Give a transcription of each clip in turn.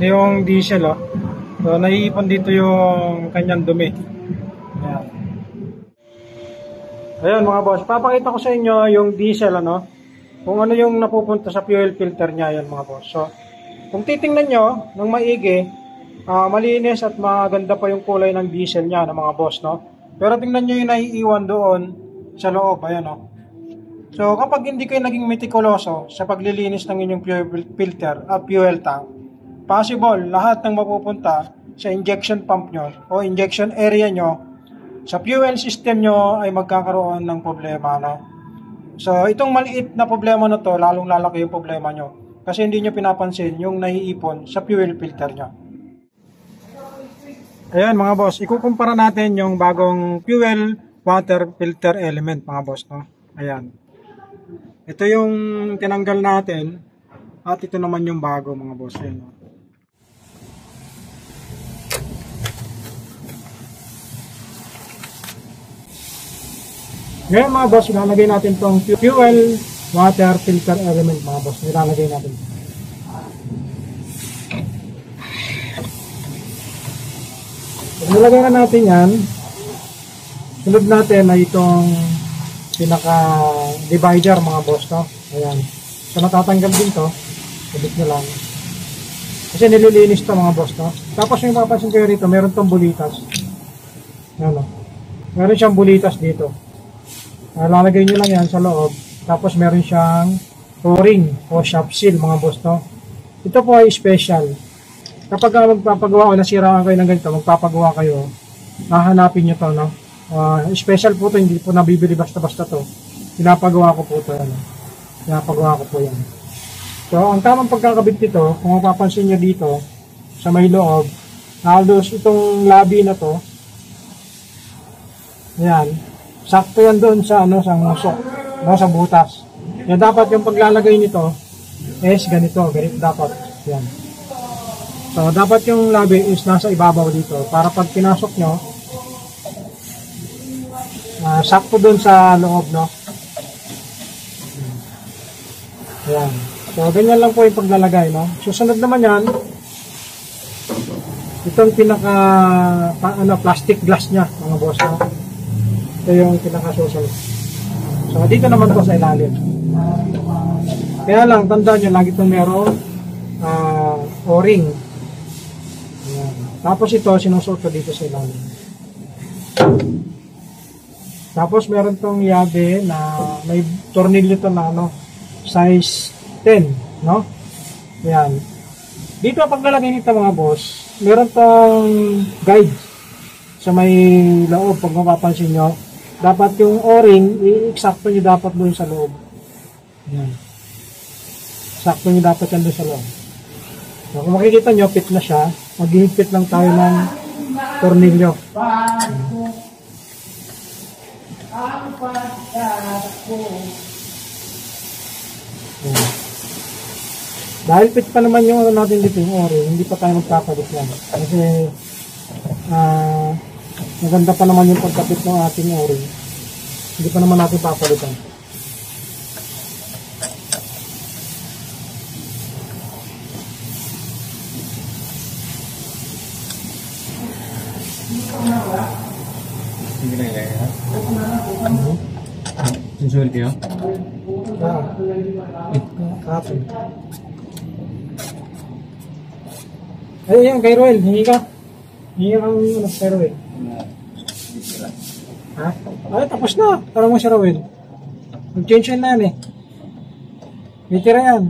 Ito yung diesel, oh. So, naiipon dito yung kanyang dumi. Ayan. Ayan mga boss, papakita ko sa inyo yung diesel, ano, kung ano yung napupunta sa fuel filter niya, yan mga boss. So, kung titingnan nyo ng maigi, malinis at maganda pa yung kulay ng diesel niya, ng mga boss, no. Pero tingnan nyo yung naiiwan doon sa loob, ayan, oh. So, kapag hindi kayo naging metikuloso sa paglilinis ng inyong fuel filter at fuel tank, possible lahat ng mapupunta sa injection pump nyo o injection area nyo sa fuel system nyo ay magkakaroon ng problema, no? So itong maliit na problema na to, lalong lalaki yung problema nyo kasi hindi nyo pinapansin yung naiipon sa fuel filter nyo. Ayan mga boss, ikukumpara natin yung bagong fuel water filter element mga boss, no? Ayan, ito yung tinanggal natin at ito naman yung bago mga boss. Ayan, no? Ngayon mga boss, ilalagay natin itong fuel water filter element mga boss. Ilalagay natin. Pag nilagay na natin yan, sunod natin ay itong pinaka divider mga boss, no? Ayan. So natatanggal din to. Sabit nyo lang. Kasi nililinis to mga boss, no? Tapos yung mapapansin kayo rito, meron tong bulitas. Ayan, no? Meron siyang bulitas dito. Lalagay nyo lang yan sa loob. Tapos meron siyang o-ring o shop seal mga boss, no? Ito po ay special. Kapag magpapagawa o nasiraan kayo ng ganito, magpapagawa kayo, hahanapin nyo to, no? Special po to, hindi po nabibili basta-basta to. Pinapagawa ko po to, ano? Pinapagawa ko po yan. So ang tamang pagkakabit nito, kung mapapansin nyo dito sa may loob, halos itong labi na to, ayan, sakto yan doon sa ano, sa musok, no, sa butas. Yan dapat yung paglalagay nito is ganito dapat. Yan. So dapat yung labi is nasa ibabaw dito para pag pinasok nyo, sakto doon sa loob, no. Yan. So ganyan lang po yung paglalagay, no. Susunod naman yan, itong pinaka plastic glass nya mga boss, no. Ito yung pinaka-social. So, dito naman po sa ilalim. Kaya lang, tandaan nyo, lagi itong meron o-ring. Tapos ito, sinusuot ko dito sa ilalim. Tapos, meron itong yabe na may tornilyo ito na size 10, no? Yan. Dito, paglalagay nito mga boss, meron itong guide sa may loob. Pag mapapansin nyo, dapat yung o-ring, i-eksakto nyo dapat doon sa loob. Yan. Eksakto nyo dapat yan doon sa loob. So, kung makikita nyo, fit na siya. Maghihigpit lang tayo ng tornilyo. Yan. Dahil fit pa naman yung natin dito yung o-ring, hindi pa tayo magpapalit yan. Kasi, maganda pa naman yung pagkapit ng ating o-ring. Hindi pa naman natin papalitan. Hindi na ilagay ha? Susulit kayo? Kapin. Ay, yan, kay Roel. Hingi ka. Hingi kang kay Roel. Ha? Ay, tapos na. Tara mo si Rowel. Mag-change yun na yan eh. May tira yan.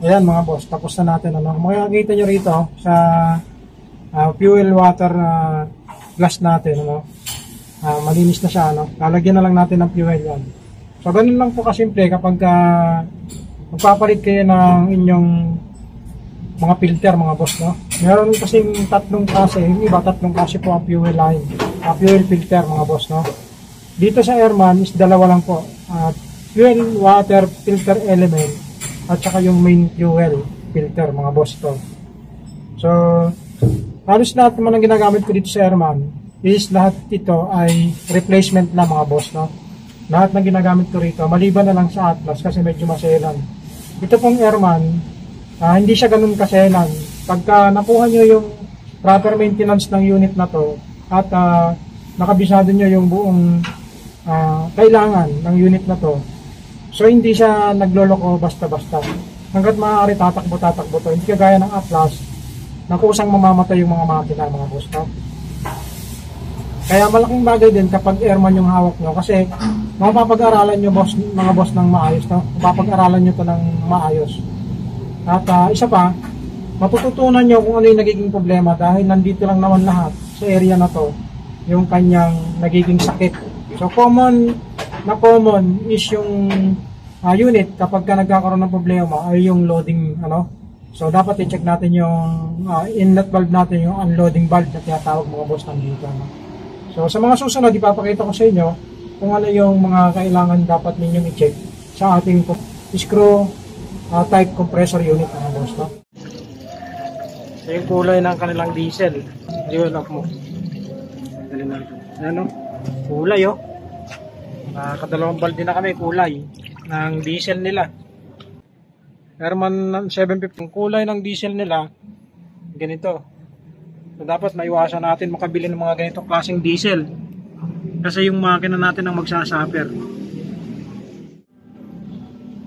Ayan mga boss, tapos na natin. Makikita nyo rito sa fuel water glass natin. Malinis na siya. Lalagyan na lang natin ng fuel yan. So ganun lang po kasimple kapag magpapalit kayo ng inyong mga filter mga boss. Meron kasing tatlong klase, yung iba tatlong klase po ang fuel line, fuel filter mga boss. Dito sa Airman is dalawa lang po, fuel water filter element at saka yung main fuel filter mga boss to. So halos lahat naman ang ginagamit ko dito sa Airman is lahat ito ay replacement na mga boss. Lahat ng ginagamit ko rito maliban na lang sa Atlas kasi medyo maselan. Ito pong Airman, hindi siya ganun kaselan. Pagka nakuha nyo yung proper maintenance ng unit na to at nakabisado nyo yung buong kailangan ng unit na to, so hindi siya nagloloko basta-basta. Hanggat maaari tatakbo to. Hindi kagaya ng Atlas na kusang mamamatay yung mga makina mga boss. Kaya malaking bagay din kapag Airman yung hawak nyo kasi mapapag-aralan nyo boss, mga boss ng maayos. Mapapag-aralan nyo to ng maayos. At isa pa, matututunan nyo kung ano yung nagiging problema dahil nandito lang naman lahat sa area na to yung kanyang nagiging sakit. So common is yung unit kapag ka nagkakaroon ng problema ay yung loading so dapat i-check natin yung inlet valve natin, yung unloading valve na tinatawag mga boss ng dito. So sa mga susunod ipapakita ko sa inyo kung ano yung mga kailangan dapat ninyong i-check sa ating screw type compressor unit mga boss. So yung kulay ng kanilang diesel, yun up mo. Ano? Kulay kadalawang balde na kami kulay ng diesel nila. Airman 750 kulay ng diesel nila ganito. So dapat maiwasan natin makabili ng mga ganitong klaseng diesel kasi yung makina natin ang magsasuffer.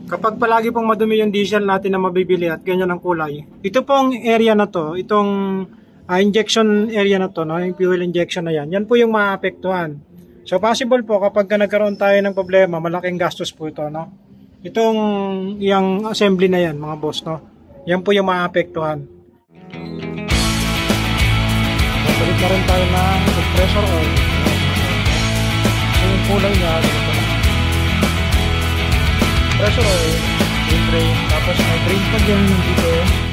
Kapag palagi pong madumi yung diesel natin na mabibili at ganyan ang kulay, ito pong area na to, itong injection area na to, yung fuel injection na yan po yung maapektuhan. So possible po kapag nagkaroon tayo ng problema, malaking gastos po ito. Itong yung assembly na yan mga boss. Yan po yung maapektuhan. Balik na rin tayo ng compressor oil. So yung kulay niya, compressor oil, yung drain, tapos may drain pag yung dito